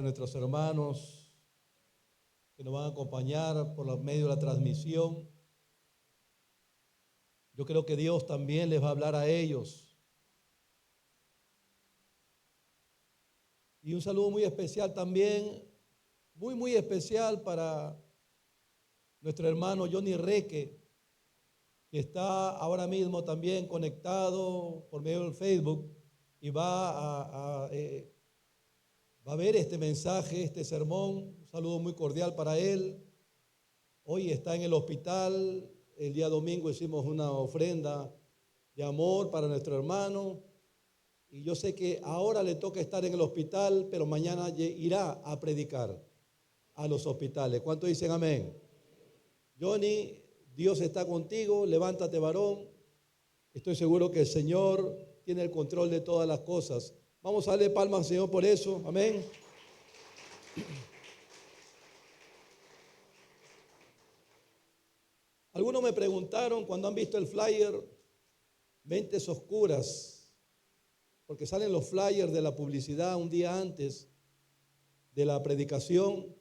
Nuestros hermanos que nos van a acompañar por medio de la transmisión. Yo creo que Dios también les va a hablar a ellos. Y un saludo muy especial también, muy especial para nuestro hermano Johnny Reque, que está ahora mismo también conectado por medio del Facebook y va a ver este mensaje, este sermón. Un saludo muy cordial para él. Hoy está en el hospital. El día domingo hicimos una ofrenda de amor para nuestro hermano. Y yo sé que ahora le toca estar en el hospital, pero mañana irá a predicar a los hospitales. ¿Cuántos dicen amén? Johnny, Dios está contigo. Levántate, varón. Estoy seguro que el Señor tiene el control de todas las cosas. Vamos a darle palmas al Señor por eso. Amén. Algunos me preguntaron cuando han visto el flyer, Mentes Oscuras, porque salen los flyers de la publicidad un día antes de la predicación,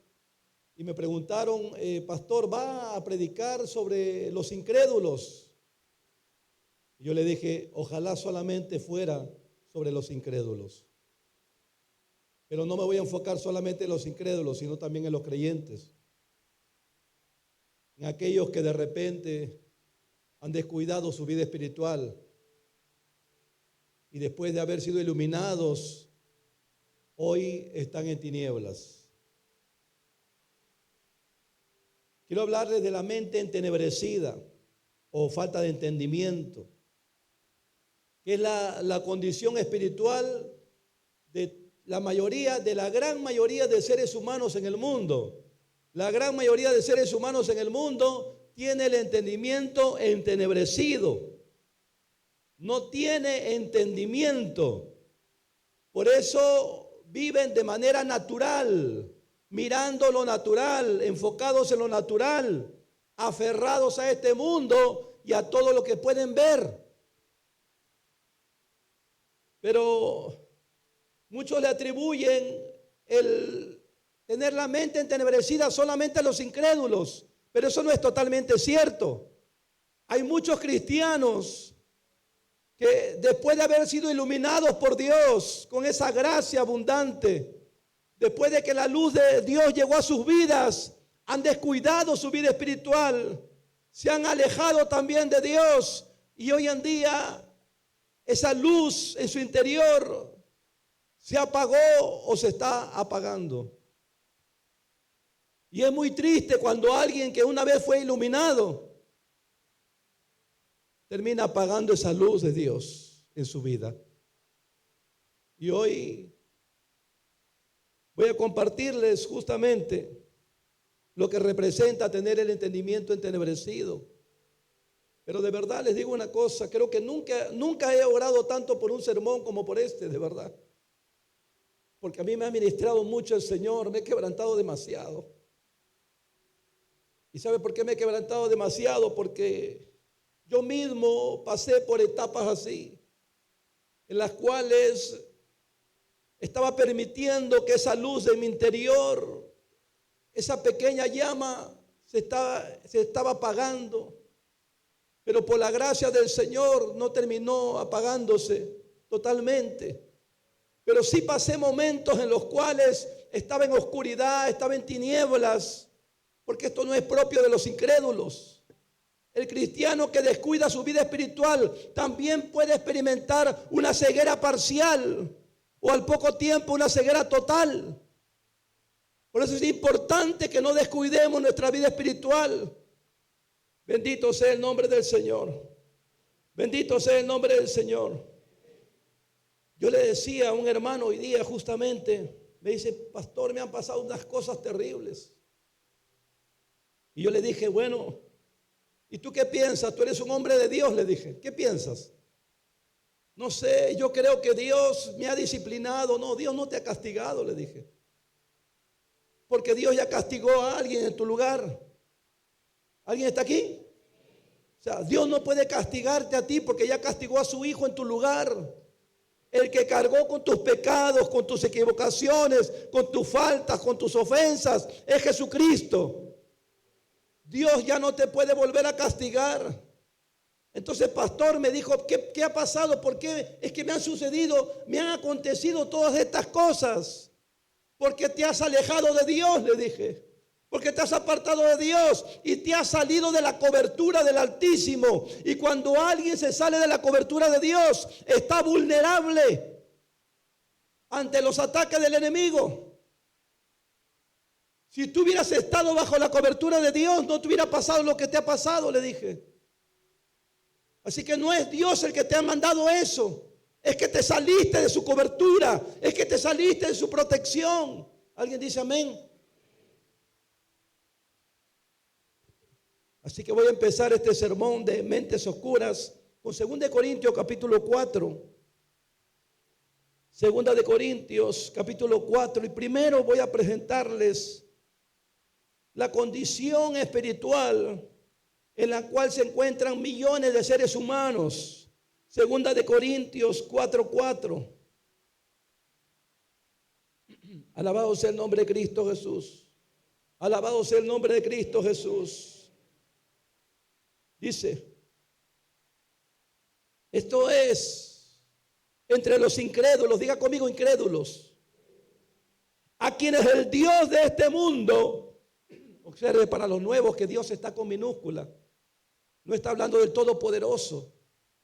y me preguntaron, pastor, ¿va a predicar sobre los incrédulos? Y yo le dije, ojalá solamente fuera sobre los incrédulos. Pero no me voy a enfocar solamente en los incrédulos, sino también en los creyentes. En aquellos que de repente han descuidado su vida espiritual y después de haber sido iluminados, hoy están en tinieblas. Quiero hablarles de la mente entenebrecida o falta de entendimiento, que es la condición espiritual de la gran mayoría de seres humanos en el mundo. La gran mayoría de seres humanos en el mundo tiene el entendimiento entenebrecido. No tiene entendimiento. Por eso viven de manera natural, mirando lo natural, enfocados en lo natural, aferrados a este mundo y a todo lo que pueden ver. Pero muchos le atribuyen el tener la mente entenebrecida solamente a los incrédulos, pero eso no es totalmente cierto. Hay muchos cristianos que después de haber sido iluminados por Dios con esa gracia abundante, después de que la luz de Dios llegó a sus vidas, han descuidado su vida espiritual, se han alejado también de Dios y hoy en día esa luz en su interior se apagó o se está apagando. Y es muy triste cuando alguien que una vez fue iluminado termina apagando esa luz de Dios en su vida. Y hoy voy a compartirles justamente lo que representa tener el entendimiento entenebrecido. Pero de verdad les digo una cosa, creo que nunca he orado tanto por un sermón como por este, de verdad. Porque a mí me ha ministrado mucho el Señor, me he quebrantado demasiado. ¿Y sabe por qué me he quebrantado demasiado? Porque yo mismo pasé por etapas así, en las cuales estaba permitiendo que esa luz de mi interior, esa pequeña llama, se estaba apagando. Pero por la gracia del Señor no terminó apagándose totalmente. Pero sí pasé momentos en los cuales estaba en oscuridad, estaba en tinieblas, porque esto no es propio de los incrédulos. El cristiano que descuida su vida espiritual también puede experimentar una ceguera parcial o al poco tiempo una ceguera total. Por eso es importante que no descuidemos nuestra vida espiritual. Bendito sea el nombre del Señor. Bendito sea el nombre del Señor. Yo le decía a un hermano hoy día justamente, me dice, pastor, me han pasado unas cosas terribles. Y yo le dije, bueno, ¿y tú qué piensas? Tú eres un hombre de Dios, le dije. ¿Qué piensas? No sé, yo creo que Dios me ha disciplinado. No, Dios no te ha castigado, le dije. Porque Dios ya castigó a alguien en tu lugar. ¿Alguien está aquí? O sea, Dios no puede castigarte a ti porque ya castigó a su hijo en tu lugar. El que cargó con tus pecados, con tus equivocaciones, con tus faltas, con tus ofensas, es Jesucristo. Dios ya no te puede volver a castigar. Entonces, pastor, me dijo, ¿qué ha pasado? ¿Por qué es que me han sucedido, me han acontecido todas estas cosas? Porque te has alejado de Dios, le dije. Porque te has apartado de Dios y te has salido de la cobertura del Altísimo. Y cuando alguien se sale de la cobertura de Dios, está vulnerable ante los ataques del enemigo. Si tú hubieras estado bajo la cobertura de Dios, no te hubiera pasado lo que te ha pasado, le dije. Así que no es Dios el que te ha mandado eso. Es que te saliste de su cobertura. Es que te saliste de su protección. ¿Alguien dice amén? Así que voy a empezar este sermón de mentes oscuras con 2 Corintios capítulo 4. 2 Corintios capítulo 4. Y primero voy a presentarles la condición espiritual en la cual se encuentran millones de seres humanos. 2 Corintios 4:4. Alabado sea el nombre de Cristo Jesús. Alabado sea el nombre de Cristo Jesús. Dice, esto es entre los incrédulos, diga conmigo incrédulos, a quienes el Dios de este mundo, observe para los nuevos que Dios está con minúscula, no está hablando del Todopoderoso,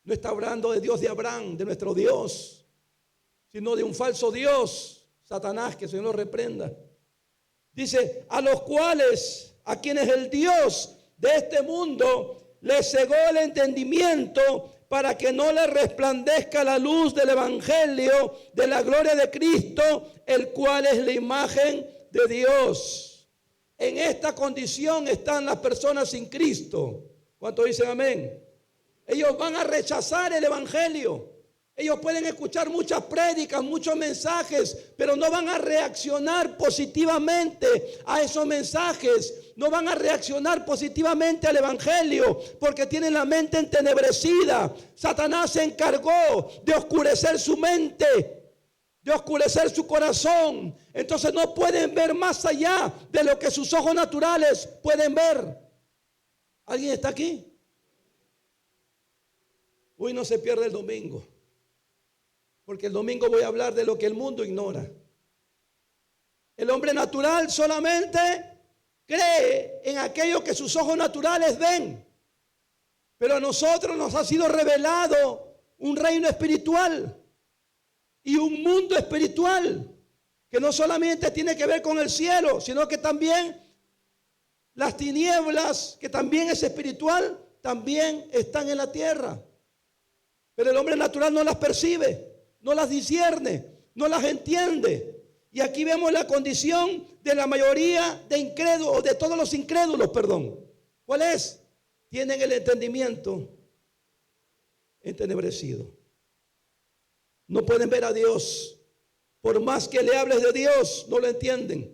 no está hablando de Dios de Abraham, de nuestro Dios, sino de un falso Dios, Satanás, que el Señor lo reprenda. Dice, a los cuales, a quienes el Dios de este mundo les cegó el entendimiento para que no les resplandezca la luz del evangelio de la gloria de Cristo, el cual es la imagen de Dios. En esta condición están las personas sin Cristo. ¿Cuántos dicen amén? Ellos van a rechazar el evangelio. Ellos pueden escuchar muchas prédicas, muchos mensajes, pero no van a reaccionar positivamente a esos mensajes. No van a reaccionar positivamente al evangelio porque tienen la mente entenebrecida. Satanás se encargó de oscurecer su mente, de oscurecer su corazón. Entonces no pueden ver más allá de lo que sus ojos naturales pueden ver. ¿Alguien está aquí? Hoy no se pierde el domingo, porque el domingo voy a hablar de lo que el mundo ignora. El hombre natural solamente cree en aquello que sus ojos naturales ven. Pero a nosotros nos ha sido revelado un reino espiritual y un mundo espiritual que no solamente tiene que ver con el cielo, sino que también las tinieblas, que también es espiritual, también están en la tierra. Pero el hombre natural no las percibe, no las discierne, no las entiende. Y aquí vemos la condición de la mayoría de incrédulos, de todos los incrédulos, perdón. ¿Cuál es? Tienen el entendimiento entenebrecido. No pueden ver a Dios. Por más que le hables de Dios, no lo entienden.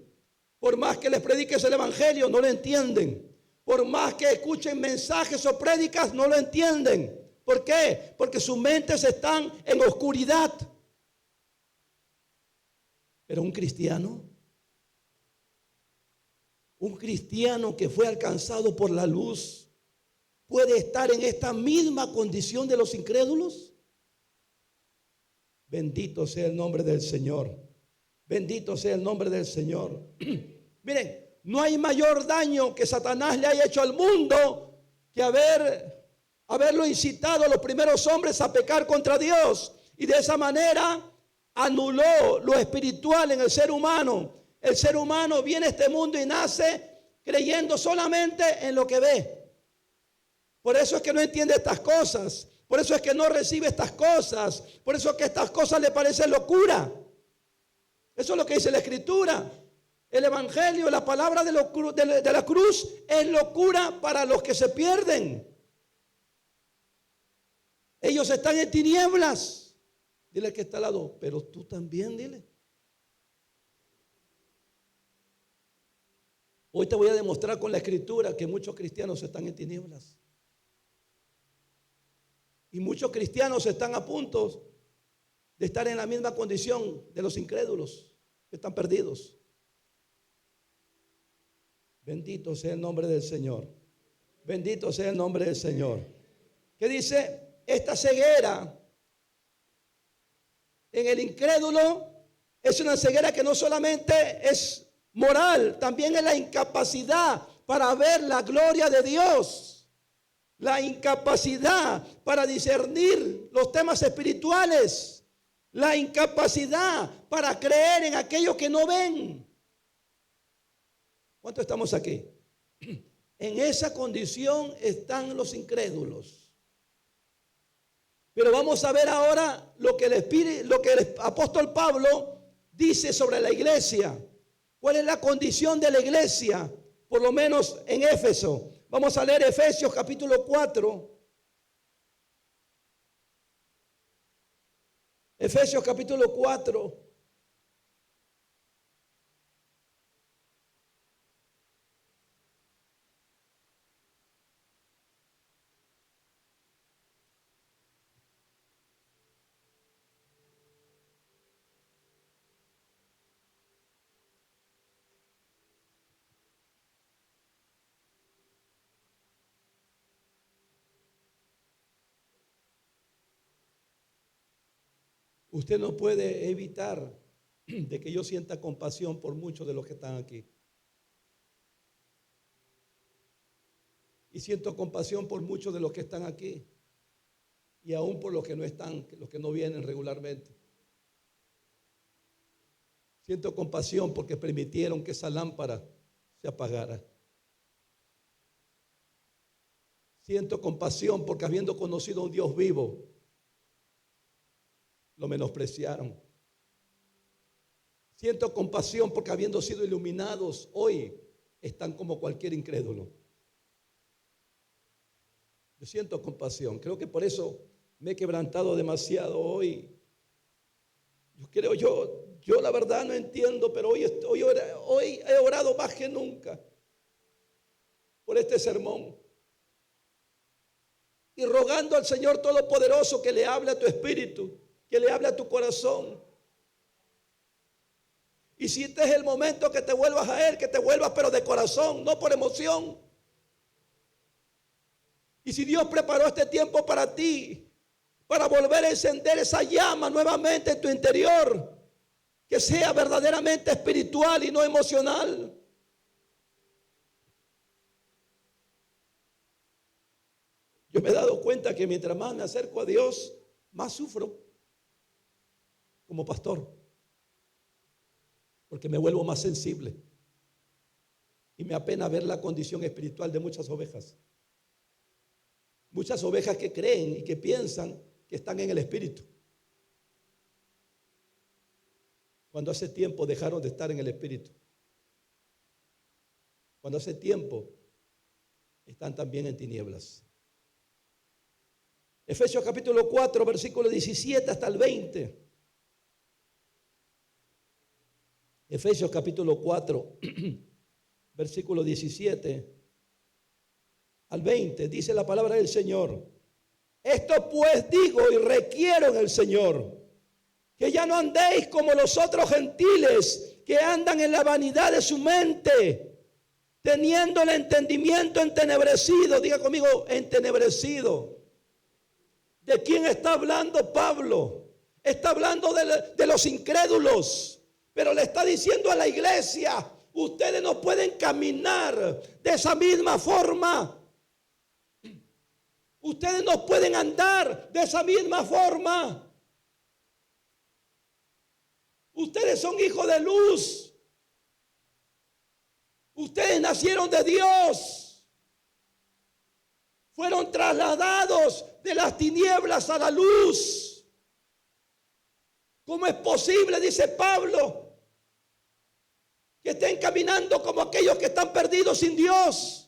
Por más que les prediques el evangelio, no lo entienden. Por más que escuchen mensajes o prédicas, no lo entienden. ¿Por qué? Porque sus mentes están en oscuridad. Pero un cristiano que fue alcanzado por la luz, ¿puede estar en esta misma condición de los incrédulos? Bendito sea el nombre del Señor. Bendito sea el nombre del Señor. Miren, no hay mayor daño que Satanás le haya hecho al mundo que haberlo incitado a los primeros hombres a pecar contra Dios. Y de esa manera anuló lo espiritual en el ser humano. El ser humano viene a este mundo y nace creyendo solamente en lo que ve. Por eso es que no entiende estas cosas. Por eso es que no recibe estas cosas. Por eso es que estas cosas le parecen locura. Eso es lo que dice la Escritura. El evangelio, la palabra de la cruz es locura para los que se pierden. Ellos están en tinieblas. Dile al que está al lado, pero tú también, dile. Hoy te voy a demostrar con la Escritura que muchos cristianos están en tinieblas. Y muchos cristianos están a punto de estar en la misma condición de los incrédulos que están perdidos. Bendito sea el nombre del Señor. Bendito sea el nombre del Señor. ¿Qué dice? Esta ceguera en el incrédulo es una ceguera que no solamente es moral, también es la incapacidad para ver la gloria de Dios, la incapacidad para discernir los temas espirituales, la incapacidad para creer en aquello que no ven. ¿Cuántos estamos aquí? En esa condición están los incrédulos. Pero vamos a ver ahora lo que el apóstol Pablo dice sobre la iglesia. ¿Cuál es la condición de la iglesia? Por lo menos en Éfeso. Vamos a leer Efesios capítulo 4. Efesios capítulo 4. Usted no puede evitar de que yo sienta compasión por muchos de los que están aquí. Y siento compasión por muchos de los que están aquí. Y aún por los que no están, los que no vienen regularmente. Siento compasión porque permitieron que esa lámpara se apagara. Siento compasión porque habiendo conocido a un Dios vivo, lo menospreciaron. Siento compasión porque habiendo sido iluminados, hoy están como cualquier incrédulo. Yo siento compasión. Creo que por eso me he quebrantado demasiado hoy. Yo la verdad no entiendo, pero hoy he orado más que nunca por este sermón. Y rogando al Señor Todopoderoso que le hable a tu espíritu, que le hable a tu corazón. Y si este es el momento que te vuelvas a Él, que te vuelvas pero de corazón, no por emoción. Y si Dios preparó este tiempo para ti, para volver a encender esa llama nuevamente en tu interior, que sea verdaderamente espiritual y no emocional. Yo me he dado cuenta que mientras más me acerco a Dios, más sufro como pastor, porque me vuelvo más sensible y me apena ver la condición espiritual de muchas ovejas. Muchas ovejas que creen y que piensan que están en el espíritu, cuando hace tiempo dejaron de estar en el espíritu, cuando hace tiempo están también en tinieblas. Efesios capítulo 4, versículo 17 hasta el 20. Efesios capítulo 4, versículo 17 al 20, dice la palabra del Señor. Esto pues digo y requiero en el Señor, que ya no andéis como los otros gentiles que andan en la vanidad de su mente, teniendo el entendimiento entenebrecido. Diga conmigo, entenebrecido. ¿De quién está hablando Pablo? Está hablando de los incrédulos. Pero le está diciendo a la iglesia, ustedes no pueden caminar de esa misma forma. Ustedes no pueden andar de esa misma forma. Ustedes son hijos de luz. Ustedes nacieron de Dios. Fueron trasladados de las tinieblas a la luz. ¿Cómo es posible, dice Pablo, que estén caminando como aquellos que están perdidos sin Dios?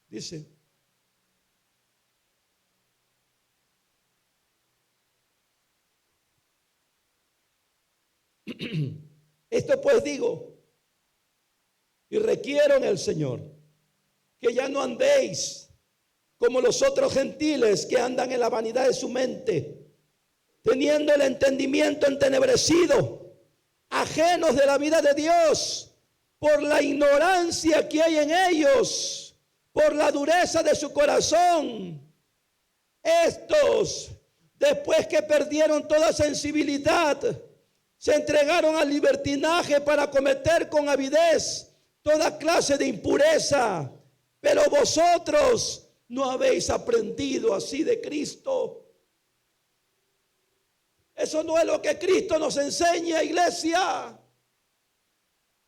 Dice, esto pues digo y requiero en el Señor, que ya no andéis como los otros gentiles que andan en la vanidad de su mente, teniendo el entendimiento entenebrecido, ajenos de la vida de Dios, por la ignorancia que hay en ellos, por la dureza de su corazón. Estos, después que perdieron toda sensibilidad, se entregaron al libertinaje para cometer con avidez toda clase de impureza. Pero vosotros no habéis aprendido así de Cristo. Eso no es lo que Cristo nos enseña, iglesia.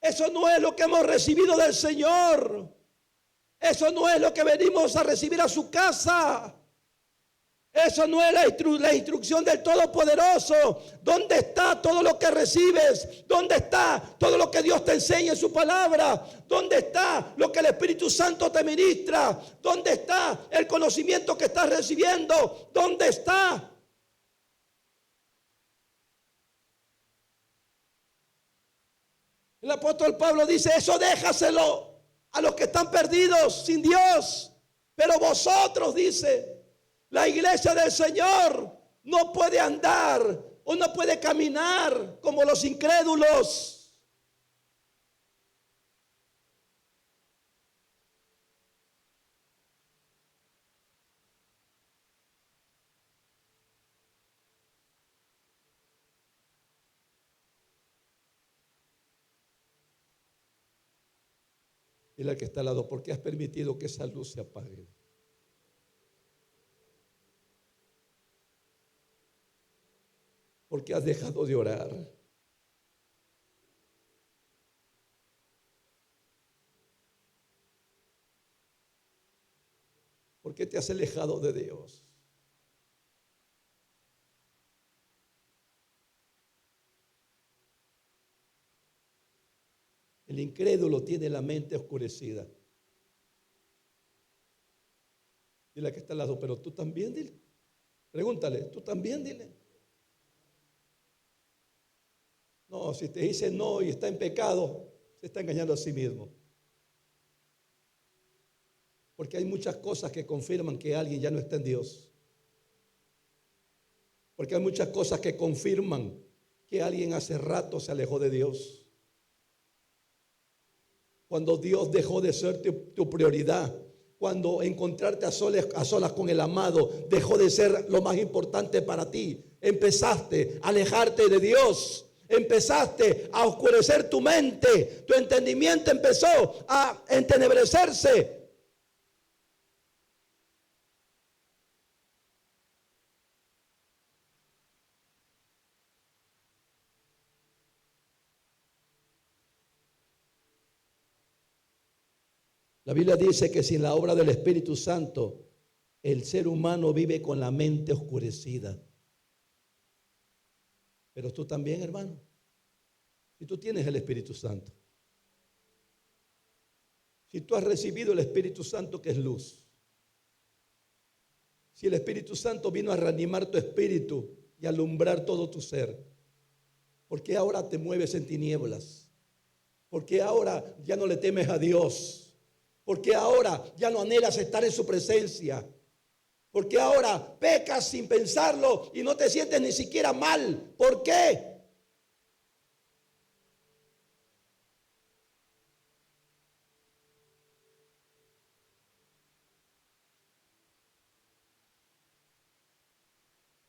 Eso no es lo que hemos recibido del Señor. Eso no es lo que venimos a recibir a su casa. Eso no es la instrucción del Todopoderoso. ¿Dónde está todo lo que recibes? ¿Dónde está todo lo que Dios te enseña en su palabra? ¿Dónde está lo que el Espíritu Santo te ministra? ¿Dónde está el conocimiento que estás recibiendo? ¿Dónde está? El apóstol Pablo dice, eso déjaselo a los que están perdidos sin Dios. Pero vosotros, dice, la iglesia del Señor no puede andar o no puede caminar como los incrédulos. Dile al que está al lado, ¿por qué has permitido que esa luz se apague? ¿Por qué has dejado de orar? ¿Por qué te has alejado de Dios? El incrédulo tiene la mente oscurecida. Dile al que está al lado, pero tú también, dile. Pregúntale, tú también, dile. No, si te dice no y está en pecado, se está engañando a sí mismo. Porque hay muchas cosas que confirman que alguien ya no está en Dios. Porque hay muchas cosas que confirman que alguien hace rato se alejó de Dios. Cuando Dios dejó de ser tu prioridad, cuando encontrarte a solas con el amado dejó de ser lo más importante para ti, empezaste a alejarte de Dios, empezaste a oscurecer tu mente, tu entendimiento empezó a entenebrecerse. La Biblia dice que sin la obra del Espíritu Santo, el ser humano vive con la mente oscurecida. Pero tú también, hermano, si tú tienes el Espíritu Santo, si tú has recibido el Espíritu Santo que es luz, si el Espíritu Santo vino a reanimar tu espíritu y alumbrar todo tu ser, ¿por qué ahora te mueves en tinieblas? ¿Por qué ahora ya no le temes a Dios? ¿Por qué ahora ya no anhelas estar en su presencia? ¿Por qué ahora pecas sin pensarlo y no te sientes ni siquiera mal? ¿Por qué?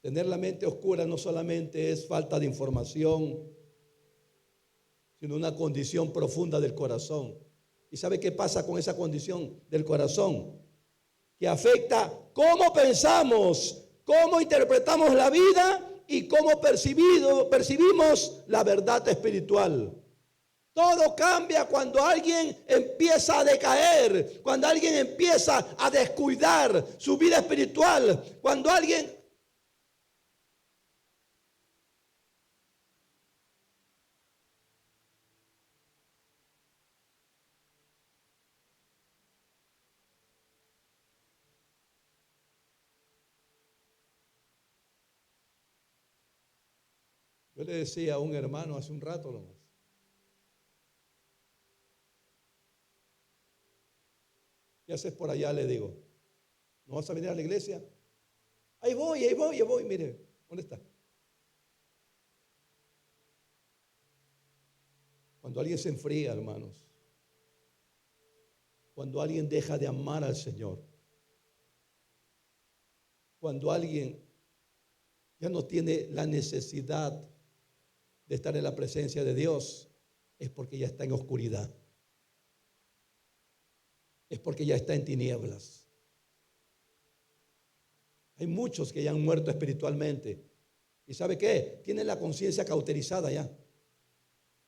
Tener la mente oscura no solamente es falta de información, sino una condición profunda del corazón. ¿Y sabe qué pasa con esa condición del corazón? Que afecta cómo pensamos, cómo interpretamos la vida y cómo percibimos la verdad espiritual. Todo cambia cuando alguien empieza a decaer, cuando alguien empieza a descuidar su vida espiritual, cuando alguien... Yo le decía a un hermano hace un rato nomás, ¿qué haces por allá? Le digo. ¿No vas a venir a la iglesia? Ahí voy. Mire, ¿dónde está? Cuando alguien se enfría, hermanos, cuando alguien deja de amar al Señor, cuando alguien ya no tiene la necesidad de estar en la presencia de Dios, es porque ya está en oscuridad. Es porque ya está en tinieblas. Hay muchos que ya han muerto espiritualmente. ¿Y sabe qué? Tienen la conciencia cauterizada ya.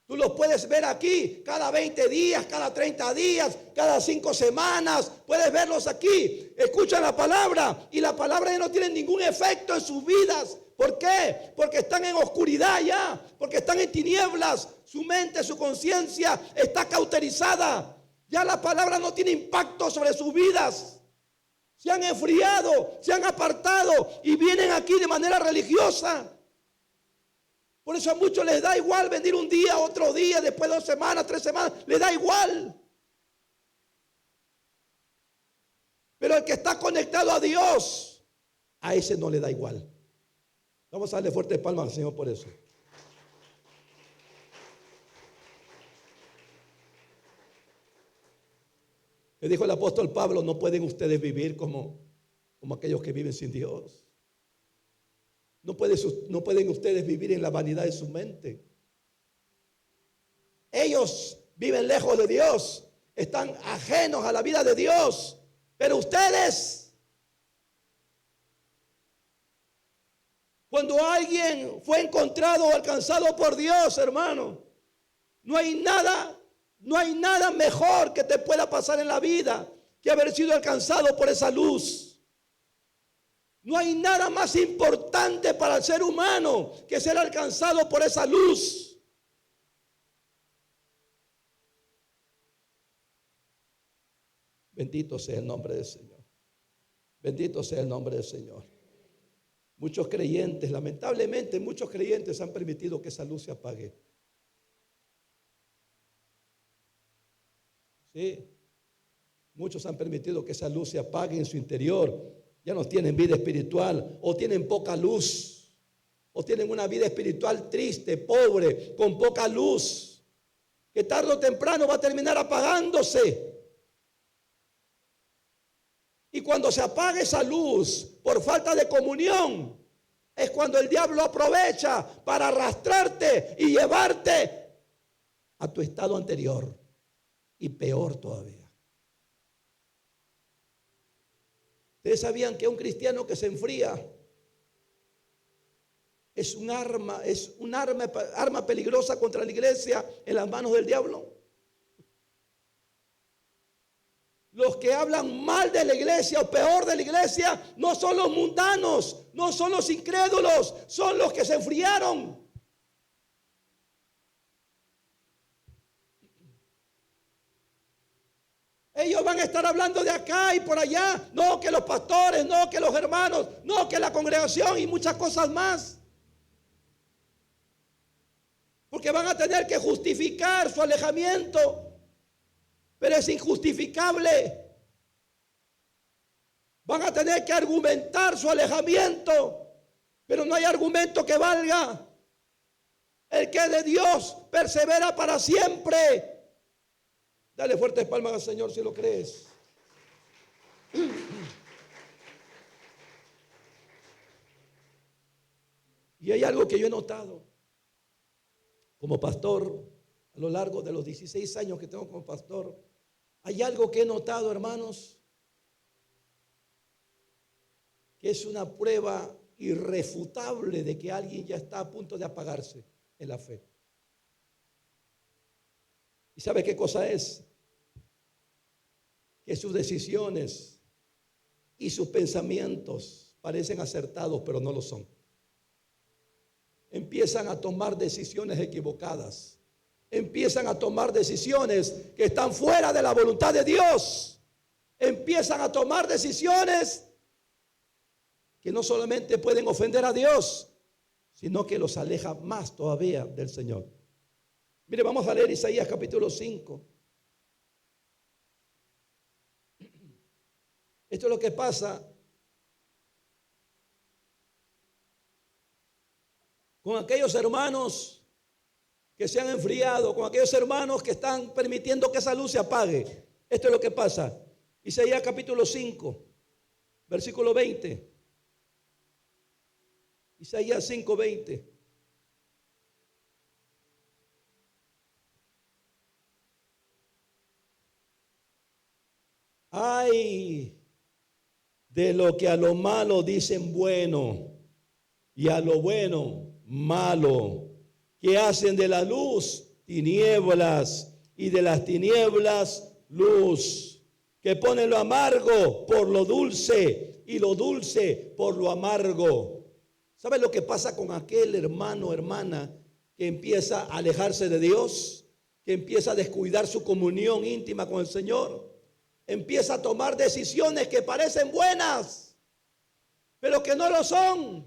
Tú los puedes ver aquí cada 20 días, cada 30 días, cada 5 semanas. Puedes verlos aquí. Escuchan la palabra y la palabra ya no tiene ningún efecto en sus vidas. ¿Por qué? Porque están en oscuridad ya, porque están en tinieblas. Su mente, su conciencia está cauterizada. Ya la palabra no tiene impacto sobre sus vidas. Se han enfriado, se han apartado y vienen aquí de manera religiosa. Por eso a muchos les da igual venir un día, otro día, después de 2 semanas, 3 semanas, les da igual. Pero el que está conectado a Dios, a ese no le da igual. Vamos a darle fuertes palmas al Señor por eso. Le dijo el apóstol Pablo: no pueden ustedes vivir como aquellos que viven sin Dios. No pueden ustedes vivir en la vanidad de su mente. Ellos viven lejos de Dios, están ajenos a la vida de Dios. Pero ustedes, cuando alguien fue encontrado o alcanzado por Dios, hermano, no hay nada mejor que te pueda pasar en la vida que haber sido alcanzado por esa luz. No hay nada más importante para el ser humano que ser alcanzado por esa luz. Bendito sea el nombre del Señor. Bendito sea el nombre del Señor. Muchos creyentes, lamentablemente, muchos creyentes han permitido que esa luz se apague. Sí, muchos han permitido que esa luz se apague en su interior. Ya no tienen vida espiritual, o tienen poca luz, o tienen una vida espiritual triste, pobre, con poca luz, que tarde o temprano va a terminar apagándose. Y cuando se apaga esa luz por falta de comunión, es cuando el diablo aprovecha para arrastrarte y llevarte a tu estado anterior, y peor todavía. Ustedes sabían que un cristiano que se enfría es un arma peligrosa contra la iglesia en las manos del diablo. Los que hablan mal de la iglesia o peor de la iglesia no son los mundanos, no son los incrédulos, son los que se enfriaron. Ellos van a estar hablando de acá y por allá. No, que los pastores, no, que los hermanos, no, que la congregación y muchas cosas más. Porque van a tener que justificar su alejamiento. Pero es injustificable. Van a tener que argumentar su alejamiento. Pero no hay argumento que valga. El que es de Dios persevera para siempre. Dale fuertes palmas al Señor si lo crees. Y hay algo que yo he notado como pastor a lo largo de los 16 años que tengo como pastor. Hay algo que he notado, hermanos, que es una prueba irrefutable de que alguien ya está a punto de apagarse en la fe. ¿Y sabe qué cosa es? Que sus decisiones y sus pensamientos parecen acertados, pero no lo son. Empiezan a tomar decisiones equivocadas. Empiezan a tomar decisiones que están fuera de la voluntad de Dios. Empiezan a tomar decisiones que no solamente pueden ofender a Dios, sino que los aleja más todavía del Señor. Mire, vamos a leer Isaías capítulo 5. Esto es lo que pasa con aquellos hermanos que se han enfriado, con aquellos hermanos que están permitiendo que esa luz se apague. Esto es lo que pasa. Isaías capítulo 5, versículo 20. Isaías 5, 20. Ay de lo que a lo malo dicen bueno y a lo bueno malo, que hacen de la luz tinieblas y de las tinieblas luz, que ponen lo amargo por lo dulce y lo dulce por lo amargo. ¿Sabe lo que pasa con aquel hermano o hermana que empieza a alejarse de Dios, que empieza a descuidar su comunión íntima con el Señor? Empieza a tomar decisiones que parecen buenas, pero que no lo son.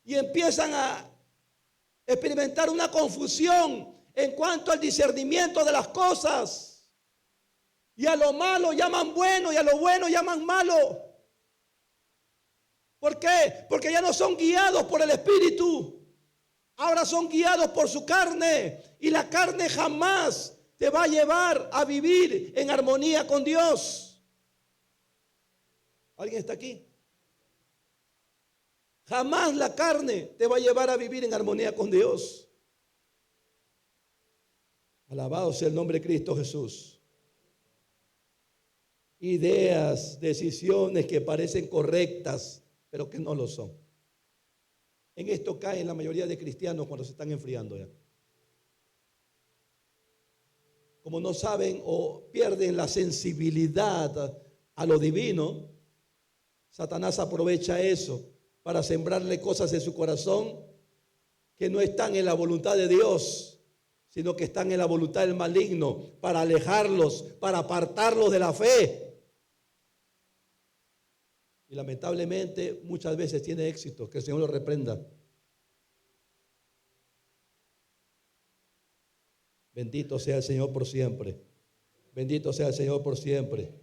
Y empiezan a experimentar una confusión en cuanto al discernimiento de las cosas. Y a lo malo llaman bueno y a lo bueno llaman malo. ¿Por qué? Porque ya no son guiados por el Espíritu. Ahora son guiados por su carne. Y la carne jamás te va a llevar a vivir en armonía con Dios. ¿Alguien está aquí? Jamás la carne te va a llevar a vivir en armonía con Dios. Alabado sea el nombre de Cristo Jesús. Ideas, decisiones que parecen correctas, pero que no lo son. En esto caen la mayoría de cristianos cuando se están enfriando ya. Como no saben o pierden la sensibilidad a lo divino, Satanás aprovecha eso para sembrarle cosas en su corazón que no están en la voluntad de Dios, sino que están en la voluntad del maligno, para alejarlos, para apartarlos de la fe. Y lamentablemente muchas veces tiene éxito. Que el Señor lo reprenda. Bendito sea el Señor por siempre. Bendito sea el Señor por siempre.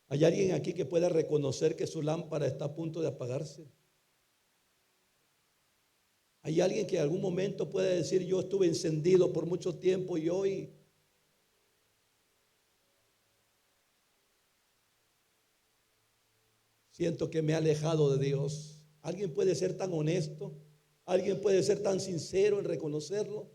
¿Hay alguien aquí que pueda reconocer que su lámpara está a punto de apagarse? ¿Hay alguien que en algún momento pueda decir: yo estuve encendido por mucho tiempo y hoy siento que me he alejado de Dios? ¿Alguien puede ser tan honesto? ¿Alguien puede ser tan sincero en reconocerlo?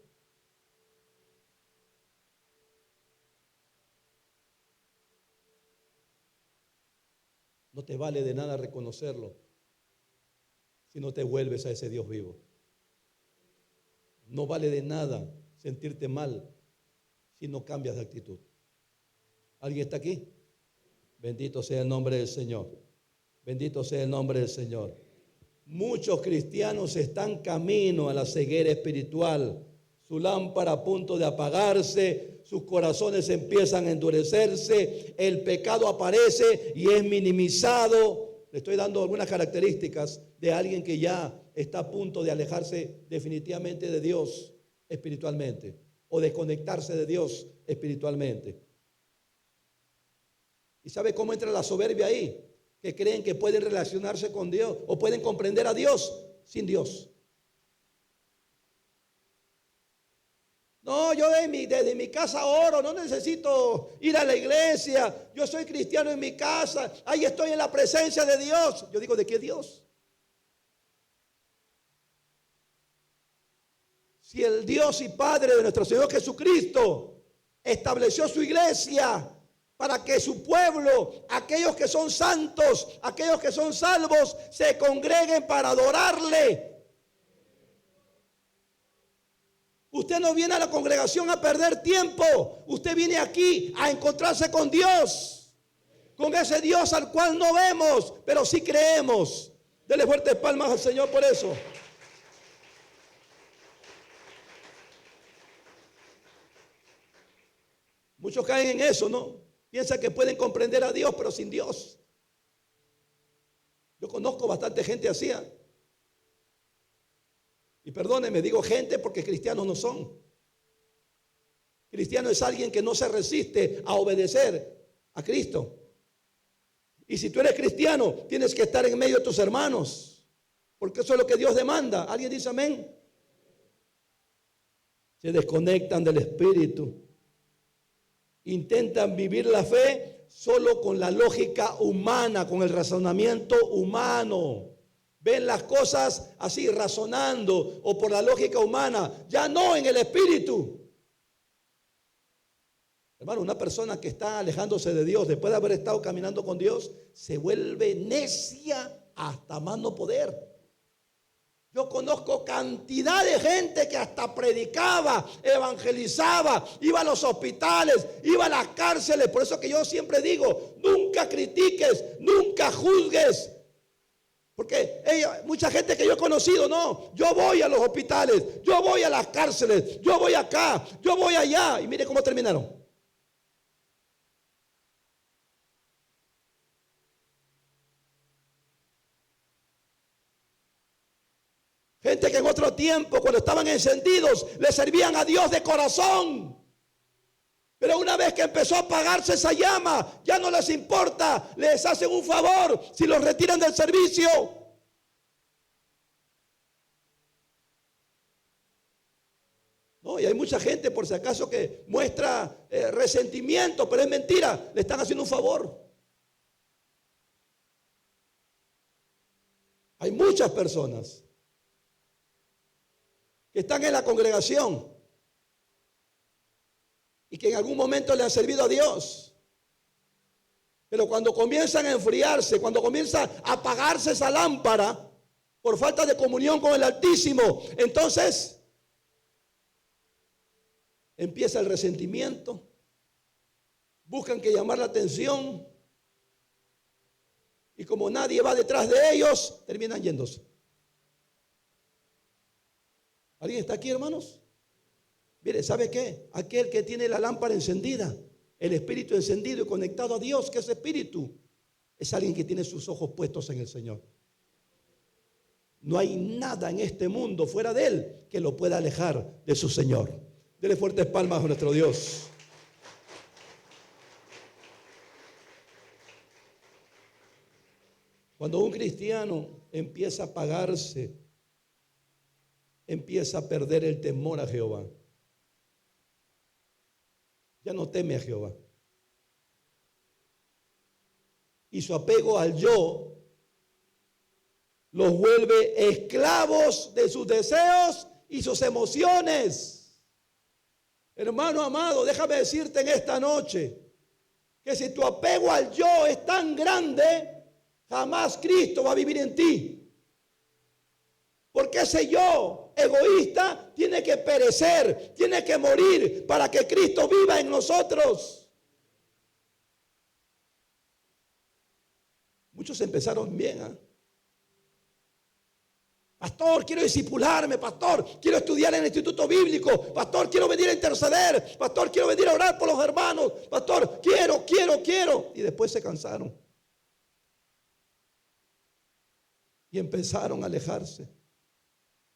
No te vale de nada reconocerlo si no te vuelves a ese Dios vivo. No vale de nada sentirte mal si no cambias de actitud. ¿Alguien está aquí? Bendito sea el nombre del Señor. Bendito sea el nombre del Señor. Muchos cristianos están camino a la ceguera espiritual. Su lámpara a punto de apagarse, sus corazones empiezan a endurecerse, el pecado aparece y es minimizado. Le estoy dando algunas características de alguien que ya está a punto de alejarse definitivamente de Dios espiritualmente o desconectarse de Dios espiritualmente. ¿Y sabe cómo entra la soberbia ahí? Que creen que pueden relacionarse con Dios o pueden comprender a Dios sin Dios. No, yo desde mi casa oro, no necesito ir a la iglesia. Yo soy cristiano en mi casa, ahí estoy en la presencia de Dios. Yo digo: ¿de qué Dios? Si el Dios y Padre de nuestro Señor Jesucristo estableció su iglesia para que su pueblo, aquellos que son santos, aquellos que son salvos, se congreguen para adorarle. Usted no viene a la congregación a perder tiempo. Usted viene aquí a encontrarse con Dios, con ese Dios al cual no vemos, pero sí creemos. Dele fuertes palmas al Señor por eso. Muchos caen en eso, ¿no? Piensan que pueden comprender a Dios, pero sin Dios. Yo conozco bastante gente así. Y perdónenme, digo gente porque cristianos no son. Cristiano es alguien que no se resiste a obedecer a Cristo. Y si tú eres cristiano, tienes que estar en medio de tus hermanos, porque eso es lo que Dios demanda. ¿Alguien dice amén? Se desconectan del Espíritu. Intentan vivir la fe solo con la lógica humana, con el razonamiento humano. Ven las cosas así, razonando o por la lógica humana, ya no en el Espíritu. Hermano, una persona que está alejándose de Dios después de haber estado caminando con Dios, se vuelve necia hasta más no poder. Yo conozco cantidad de gente que hasta predicaba, evangelizaba, iba a los hospitales, iba a las cárceles. Por eso que yo siempre digo, nunca critiques, nunca juzgues. Porque mucha gente que yo he conocido, no, yo voy a los hospitales, yo voy a las cárceles, yo voy acá, yo voy allá. Y mire cómo terminaron. Gente que en otro tiempo, cuando estaban encendidos, le servían a Dios de corazón. Pero una vez que empezó a apagarse esa llama, ya no les importa, les hacen un favor si los retiran del servicio. No, y hay mucha gente, por si acaso, que muestra resentimiento, pero es mentira, le están haciendo un favor. Hay muchas personas que están en la congregación y que en algún momento le han servido a Dios, pero cuando comienzan a enfriarse, cuando comienza a apagarse esa lámpara por falta de comunión con el Altísimo, entonces empieza el resentimiento, buscan que llamar la atención y como nadie va detrás de ellos, terminan yéndose. ¿Alguien está aquí, hermanos? Mire, ¿sabe qué? Aquel que tiene la lámpara encendida, el espíritu encendido y conectado a Dios, que es espíritu, es alguien que tiene sus ojos puestos en el Señor. No hay nada en este mundo fuera de Él que lo pueda alejar de su Señor. Dele fuertes palmas a nuestro Dios. Cuando un cristiano empieza a apagarse, empieza a perder el temor a Jehová. Ya no teme a Jehová. Y su apego al yo los vuelve esclavos de sus deseos y sus emociones. Hermano amado, déjame decirte en esta noche que si tu apego al yo es tan grande, jamás Cristo va a vivir en ti. Porque ese yo egoísta tiene que perecer, tiene que morir para que Cristo viva en nosotros. Muchos empezaron bien, ¿eh? Pastor, quiero discipularme. Pastor, quiero estudiar en el instituto bíblico. Pastor, quiero venir a interceder. Pastor, quiero venir a orar por los hermanos. Pastor, quiero. Y después se cansaron. Y empezaron a alejarse.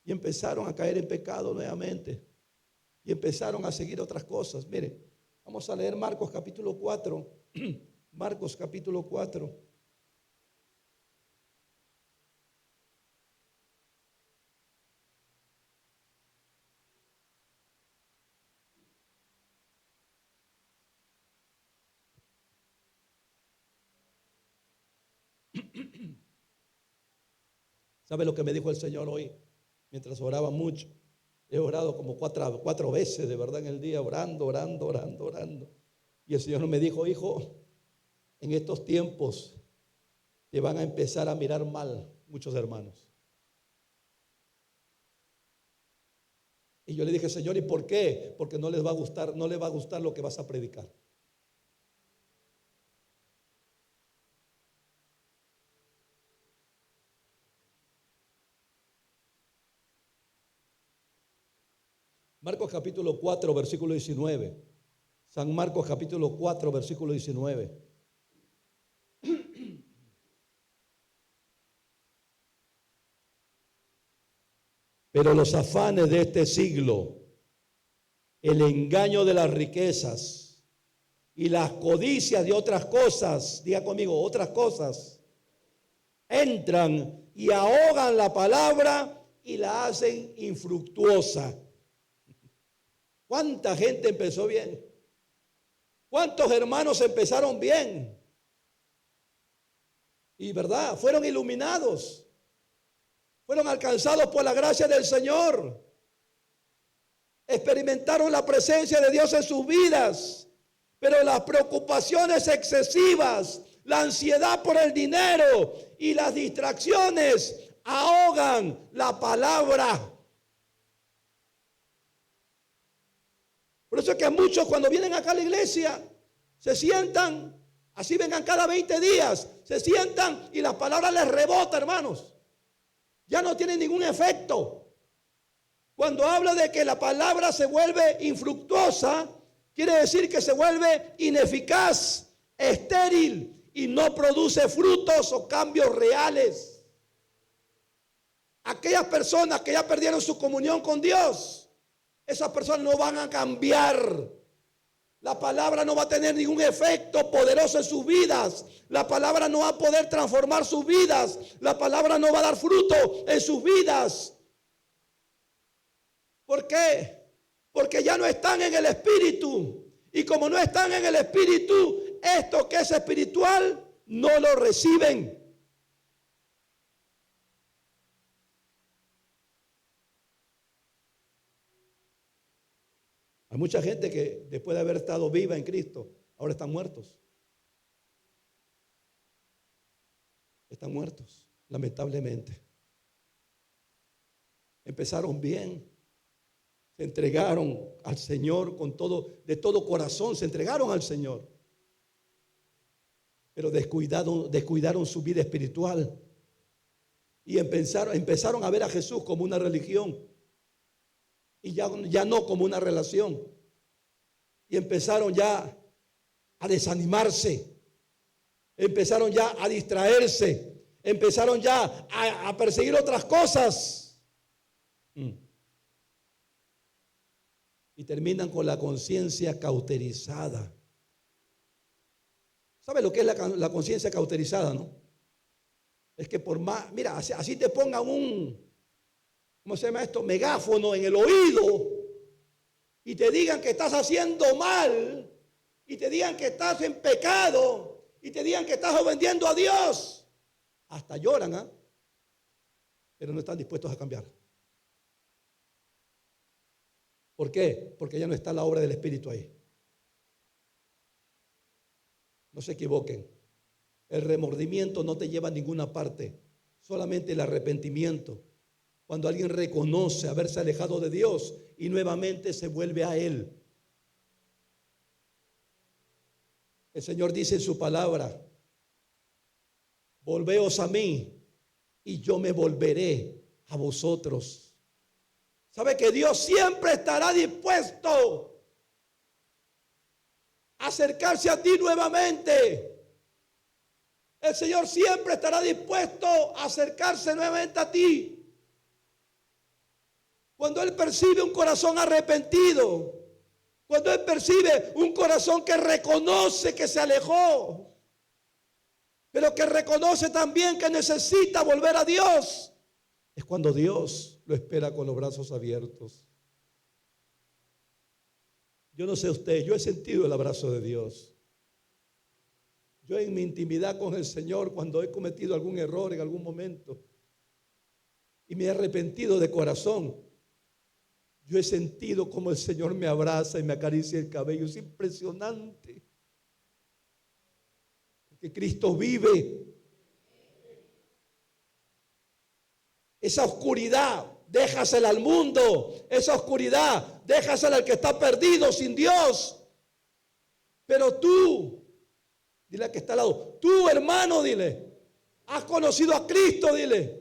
Y empezaron a caer en pecado nuevamente. Y empezaron a seguir otras cosas. Mire, vamos a leer Marcos capítulo 4. Marcos capítulo 4. ¿Sabe lo que me dijo el Señor hoy? Mientras oraba mucho. He orado como cuatro veces de verdad en el día, orando. Y el Señor me dijo, hijo, en estos tiempos te van a empezar a mirar mal muchos hermanos. Y yo le dije, Señor, ¿y por qué? Porque no les va a gustar lo que vas a predicar. Marcos capítulo 4, versículo 19. San Marcos capítulo 4, versículo 19. Pero los afanes de este siglo, el engaño de las riquezas y las codicias de otras cosas, diga conmigo, otras cosas, entran y ahogan la palabra y la hacen infructuosa. ¿Cuánta gente empezó bien? ¿Cuántos hermanos empezaron bien? Y verdad, fueron iluminados, fueron alcanzados por la gracia del Señor, experimentaron la presencia de Dios en sus vidas, pero las preocupaciones excesivas, la ansiedad por el dinero y las distracciones ahogan la palabra. Por eso es que muchos cuando vienen acá a la iglesia se sientan, así vengan cada 20 días, se sientan y la palabra les rebota, hermanos. Ya no tiene ningún efecto. Cuando habla de que la palabra se vuelve infructuosa, quiere decir que se vuelve ineficaz, estéril y no produce frutos o cambios reales. Aquellas personas que ya perdieron su comunión con Dios, esas personas no van a cambiar. La palabra no va a tener ningún efecto poderoso en sus vidas. La palabra no va a poder transformar sus vidas. La palabra no va a dar fruto en sus vidas. ¿Por qué? Porque ya no están en el Espíritu. Y como no están en el Espíritu, esto que es espiritual no lo reciben. Hay mucha gente que después de haber estado viva en Cristo, ahora están muertos. Están muertos, lamentablemente. Empezaron bien, se entregaron al Señor con todo, de todo corazón, se entregaron al Señor. Pero descuidaron su vida espiritual y empezaron a ver a Jesús como una religión. Y ya no como una relación. Y empezaron ya a desanimarse. Empezaron ya a distraerse. Empezaron ya a perseguir otras cosas. Y terminan con la conciencia cauterizada. ¿Sabe lo que es la conciencia cauterizada, no? Es que por más, mira, así te pongan ¿cómo se llama esto? Megáfono en el oído y te digan que estás haciendo mal y te digan que estás en pecado y te digan que estás ofendiendo a Dios. Hasta lloran, ¿ah? Pero no están dispuestos a cambiar. ¿Por qué? Porque ya no está la obra del Espíritu ahí. No se equivoquen. El remordimiento no te lleva a ninguna parte, solamente el arrepentimiento. Cuando alguien reconoce haberse alejado de Dios y nuevamente se vuelve a Él. El Señor dice en su palabra: volveos a mí y yo me volveré a vosotros. ¿Sabe que Dios siempre estará dispuesto a acercarse a ti nuevamente? El Señor siempre estará dispuesto a acercarse nuevamente a ti. Cuando Él percibe un corazón arrepentido, cuando Él percibe un corazón que reconoce que se alejó, pero que reconoce también que necesita volver a Dios, es cuando Dios lo espera con los brazos abiertos. Yo no sé usted, yo he sentido el abrazo de Dios. Yo en mi intimidad con el Señor, cuando he cometido algún error en algún momento y me he arrepentido de corazón, yo he sentido como el Señor me abraza y me acaricia el cabello. Es impresionante. Porque Cristo vive. Esa oscuridad, déjasela al mundo. Esa oscuridad, déjasela al que está perdido sin Dios. Pero tú, dile al que está al lado, tú, hermano, dile, has conocido a Cristo, dile.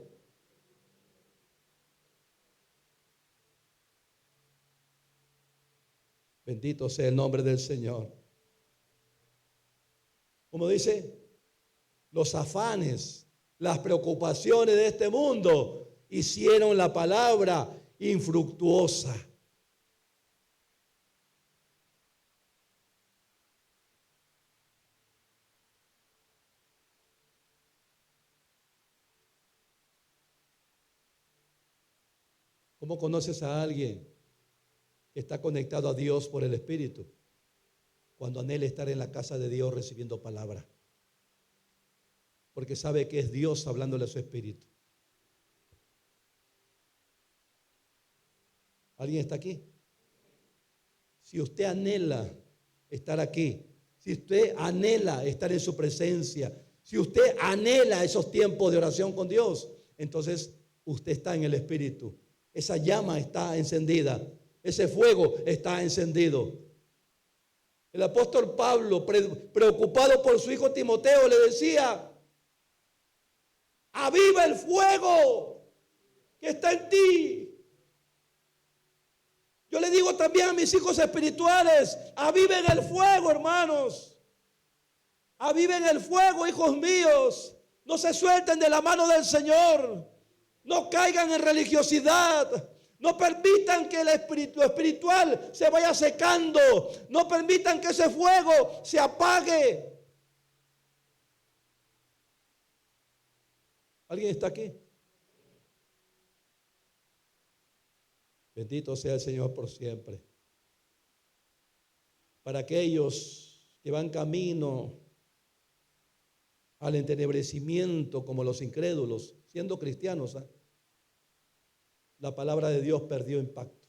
Bendito sea el nombre del Señor. Como dice, los afanes, las preocupaciones de este mundo hicieron la palabra infructuosa. ¿Cómo conoces a alguien que está conectado a Dios por el Espíritu? Cuando anhela estar en la casa de Dios recibiendo palabra. Porque sabe que es Dios hablándole a su espíritu. ¿Alguien está aquí? Si usted anhela estar aquí, si usted anhela estar en su presencia, si usted anhela esos tiempos de oración con Dios, entonces usted está en el Espíritu. Esa llama está encendida, ese fuego está encendido. El apóstol Pablo, preocupado por su hijo Timoteo, le decía: aviva el fuego que está en ti. Yo le digo también a mis hijos espirituales: aviven el fuego, hermanos. Aviven el fuego, hijos míos. No se suelten de la mano del Señor. No caigan en religiosidad. No permitan que el espíritu espiritual se vaya secando. No permitan que ese fuego se apague. ¿Alguien está aquí? Bendito sea el Señor por siempre. Para aquellos que van camino al entenebrecimiento como los incrédulos, siendo cristianos, la palabra de Dios perdió impacto.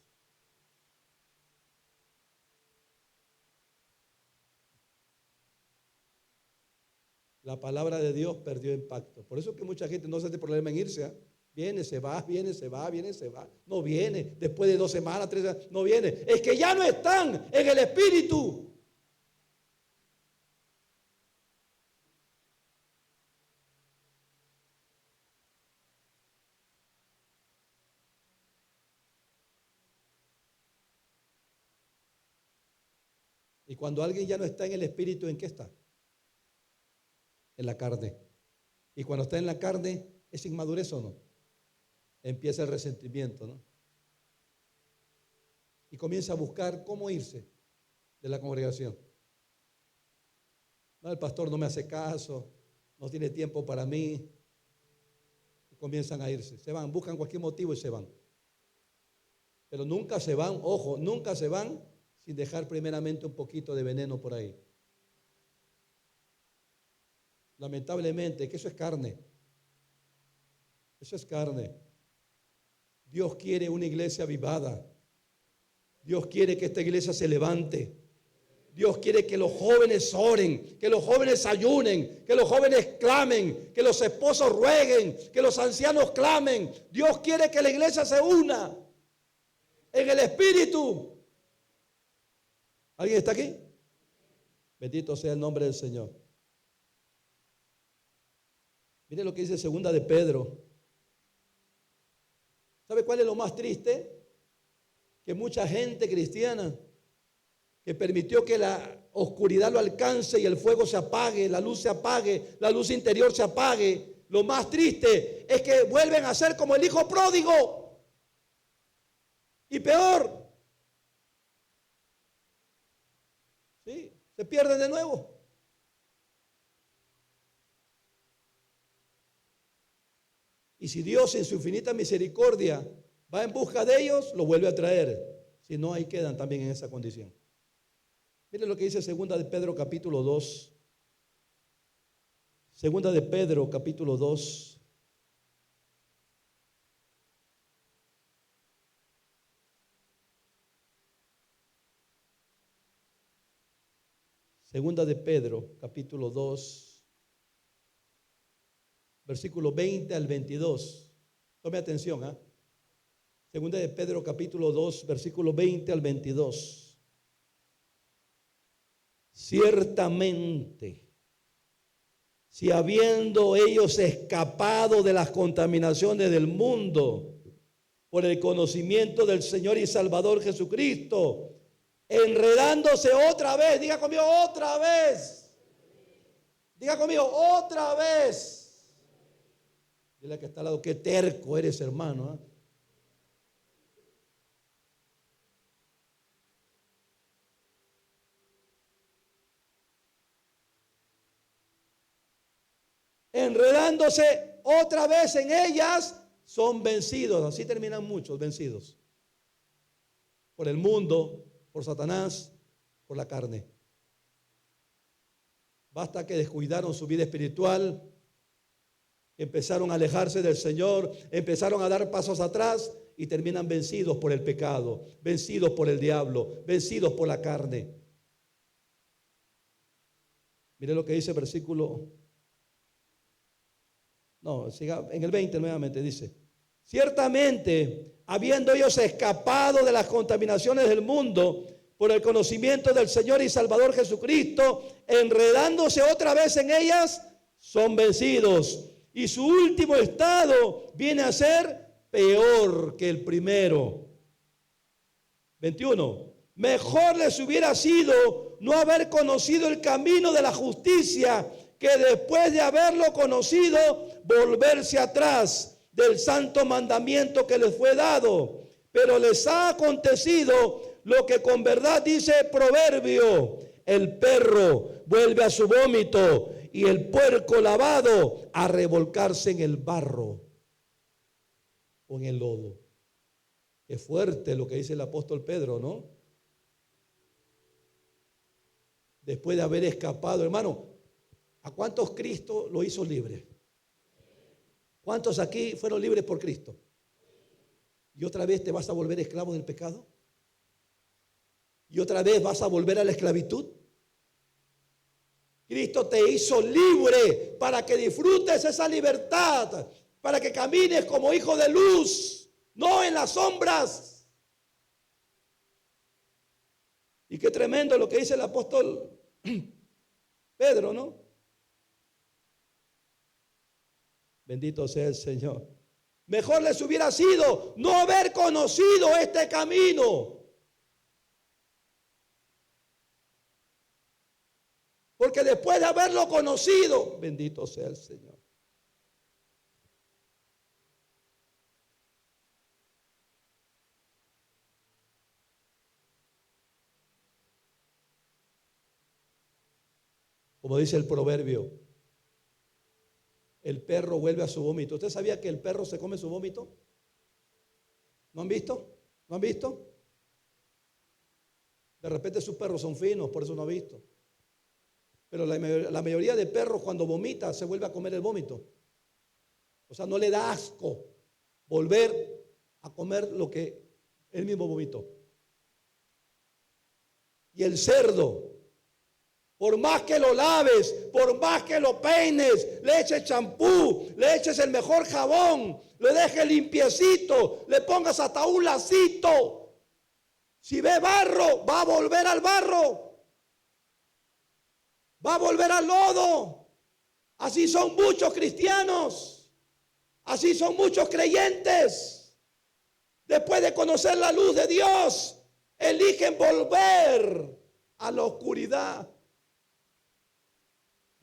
La palabra de Dios perdió impacto. Por eso es que mucha gente no se hace problema en irse. Viene, se va, viene, se va, viene, se va. No viene. Después de 2 semanas, 3 semanas, no viene. Es que ya no están en el Espíritu. Y cuando alguien ya no está en el Espíritu, ¿en qué está? En la carne. Y cuando está en la carne, ¿es inmadurez o no? Empieza el resentimiento, ¿no? Y comienza a buscar cómo irse de la congregación. No, el pastor no me hace caso, no tiene tiempo para mí. Y comienzan a irse, se van, buscan cualquier motivo y se van. Pero nunca se van, ojo, nunca se van sin dejar primeramente un poquito de veneno por ahí. Lamentablemente, que eso es carne. Eso es carne. Dios quiere una iglesia avivada. Dios quiere que esta iglesia se levante. Dios quiere que los jóvenes oren, que los jóvenes ayunen, que los jóvenes clamen, que los esposos rueguen, que los ancianos clamen. Dios quiere que la iglesia se una en el Espíritu. ¿Alguien está aquí? Bendito sea el nombre del Señor. Mire lo que dice 2 de Pedro. ¿Sabe cuál es lo más triste? Que mucha gente cristiana que permitió que la oscuridad lo alcance y el fuego se apague, la luz se apague, la luz interior se apague. Lo más triste es que vuelven a ser como el hijo pródigo. Y peor. ¿Sí? Se pierden de nuevo. Y si Dios en su infinita misericordia va en busca de ellos, los vuelve a traer. Si no, ahí quedan también en esa condición. Mire lo que dice 2 de Pedro capítulo 2. 2 de Pedro capítulo 2. Segunda de Pedro capítulo 2, versículo 20 al 22. Tome atención, ¿ah? Segunda de Pedro capítulo 2, versículo 20 al 22. Ciertamente, si habiendo ellos escapado de las contaminaciones del mundo por el conocimiento del Señor y Salvador Jesucristo, enredándose otra vez, diga conmigo otra vez, diga conmigo otra vez. Dile que está al lado, qué terco eres, hermano, ¿eh? enredándose otra vez en ellas, son vencidos. Así terminan muchos vencidos. Por el mundo, por Satanás, por la carne. Basta que descuidaron su vida espiritual, empezaron a alejarse del Señor, empezaron a dar pasos atrás y terminan vencidos por el pecado, vencidos por el diablo, vencidos por la carne. Mire lo que dice el versículo. No, siga en el 20 nuevamente, dice: ciertamente, habiendo ellos escapado de las contaminaciones del mundo por el conocimiento del Señor y Salvador Jesucristo, enredándose otra vez en ellas, son vencidos. Y su último estado viene a ser peor que el primero. 21. Mejor les hubiera sido no haber conocido el camino de la justicia, que después de haberlo conocido, volverse atrás del santo mandamiento que les fue dado. Pero les ha acontecido lo que con verdad dice el proverbio: el perro vuelve a su vómito y el puerco lavado a revolcarse en el barro o en el lodo. Qué fuerte lo que dice el apóstol Pedro, ¿no? Después de haber escapado, hermano, ¿a cuántos Cristo lo hizo libre? ¿Cuántos aquí fueron libres por Cristo? ¿Y otra vez te vas a volver esclavo del pecado? ¿Y otra vez vas a volver a la esclavitud? Cristo te hizo libre para que disfrutes esa libertad, para que camines como hijo de luz, no en las sombras. Y qué tremendo lo que dice el apóstol Pedro, ¿no? Bendito sea el Señor. Mejor les hubiera sido no haber conocido este camino. Porque después de haberlo conocido, bendito sea el Señor. Como dice el proverbio, el perro vuelve a su vómito. ¿Usted sabía que el perro se come su vómito? ¿No han visto? ¿No han visto? De repente sus perros son finos, por eso no han visto. Pero la mayoría de perros cuando vomita se vuelve a comer el vómito. O sea, no le da asco volver a comer lo que él mismo vomitó. Y el cerdo, por más que lo laves, por más que lo peines, le eches champú, le eches el mejor jabón, le dejes limpiecito, le pongas hasta un lacito, si ve barro, va a volver al barro. Va a volver al lodo. Así son muchos cristianos. Así son muchos creyentes. Después de conocer la luz de Dios, eligen volver a la oscuridad.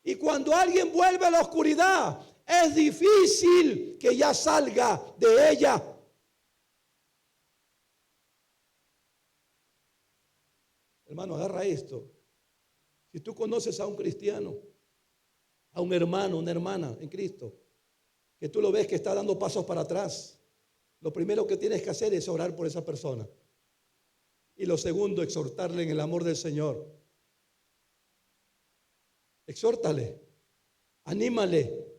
Y cuando alguien vuelve a la oscuridad, es difícil que ya salga de ella. Hermano, agarra esto. Si tú conoces a un cristiano, a un hermano, una hermana en Cristo, que tú lo ves que está dando pasos para atrás, lo primero que tienes que hacer es orar por esa persona. Y lo segundo, exhortarle en el amor del Señor. Exhórtale, anímale,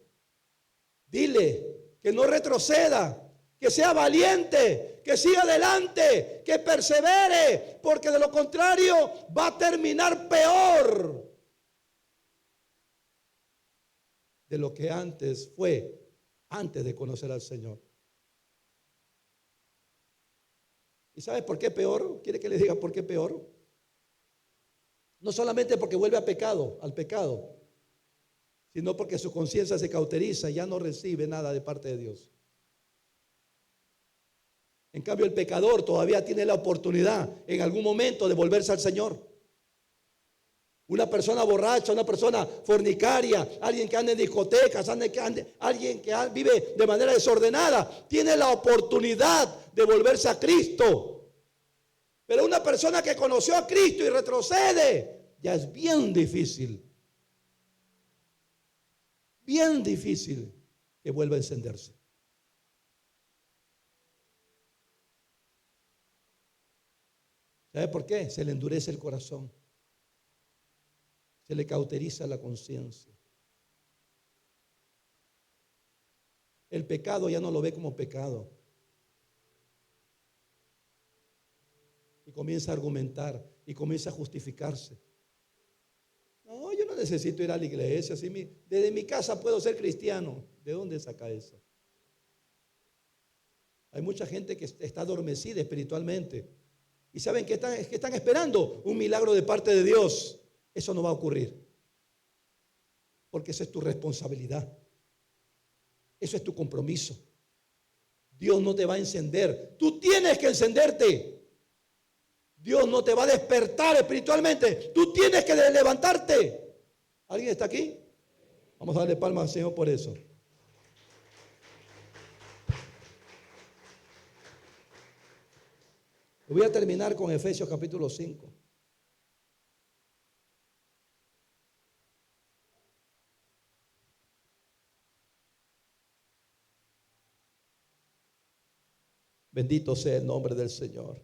dile que no retroceda, que sea valiente, que siga adelante, que persevere, porque de lo contrario va a terminar peor de lo que antes fue, antes de conocer al Señor. ¿Y sabes por qué peor? ¿Quiere que le diga por qué peor? No solamente porque vuelve al pecado, sino porque su conciencia se cauteriza y ya no recibe nada de parte de Dios. En cambio, el pecador todavía tiene la oportunidad en algún momento de volverse al Señor. Una persona borracha, una persona fornicaria, alguien que anda en discotecas, alguien que vive de manera desordenada, tiene la oportunidad de volverse a Cristo. Pero una persona que conoció a Cristo y retrocede, ya es bien difícil. bien difícil que vuelva a encenderse. ¿Sabe por qué? Se le endurece el corazón. Se le cauteriza la conciencia. El pecado ya no lo ve como pecado. Y comienza a argumentar y comienza a justificarse. No, yo no necesito ir a la iglesia. Desde mi casa puedo ser cristiano. ¿De dónde saca eso? Hay mucha gente que está adormecida espiritualmente. ¿Y saben que están esperando? Un milagro de parte de Dios. Eso no va a ocurrir. Porque esa es tu responsabilidad. Eso es tu compromiso. Dios no te va a encender. Tú tienes que encenderte. Dios no te va a despertar espiritualmente. Tú tienes que levantarte. ¿Alguien está aquí? Vamos a darle palmas al Señor por eso. Voy a terminar con Efesios capítulo 5. Bendito sea el nombre del Señor.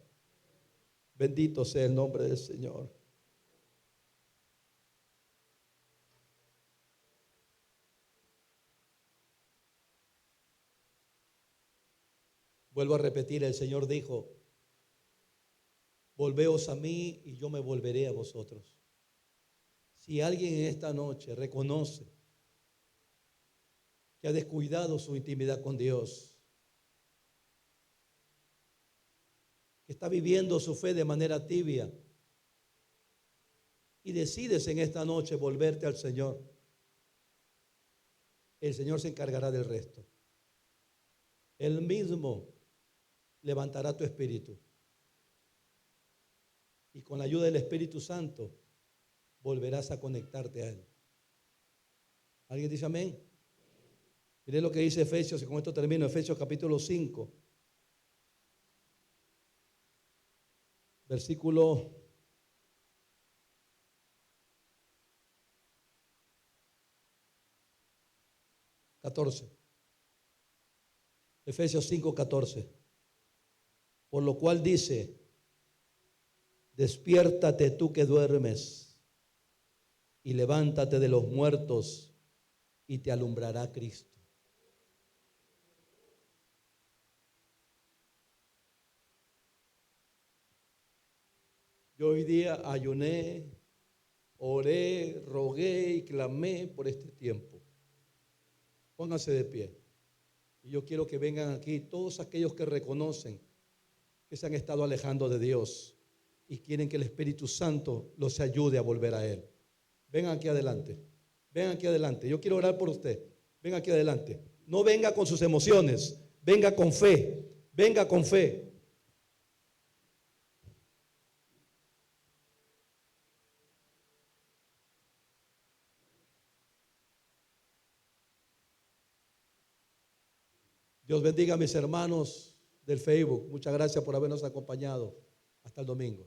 Bendito sea el nombre del Señor. Vuelvo a repetir, el Señor dijo: volveos a mí y yo me volveré a vosotros. Si alguien en esta noche reconoce que ha descuidado su intimidad con Dios, que está viviendo su fe de manera tibia, y decides en esta noche volverte al Señor, el Señor se encargará del resto. Él mismo levantará tu espíritu. Y con la ayuda del Espíritu Santo volverás a conectarte a Él. ¿Alguien dice amén? Mire lo que dice Efesios, y con esto termino. Efesios capítulo 5, versículo 14. Efesios 5, 14. Por lo cual dice: despiértate tú que duermes, y levántate de los muertos, y te alumbrará Cristo. Yo hoy día ayuné, oré, rogué y clamé por este tiempo. Pónganse de pie. Y yo quiero que vengan aquí todos aquellos que reconocen que se han estado alejando de Dios y quieren que el Espíritu Santo los ayude a volver a Él. Vengan aquí adelante. Vengan aquí adelante. Yo quiero orar por usted. Venga aquí adelante. No venga con sus emociones. Venga con fe. Venga con fe. Dios bendiga a mis hermanos del Facebook. Muchas gracias por habernos acompañado. Hasta el domingo.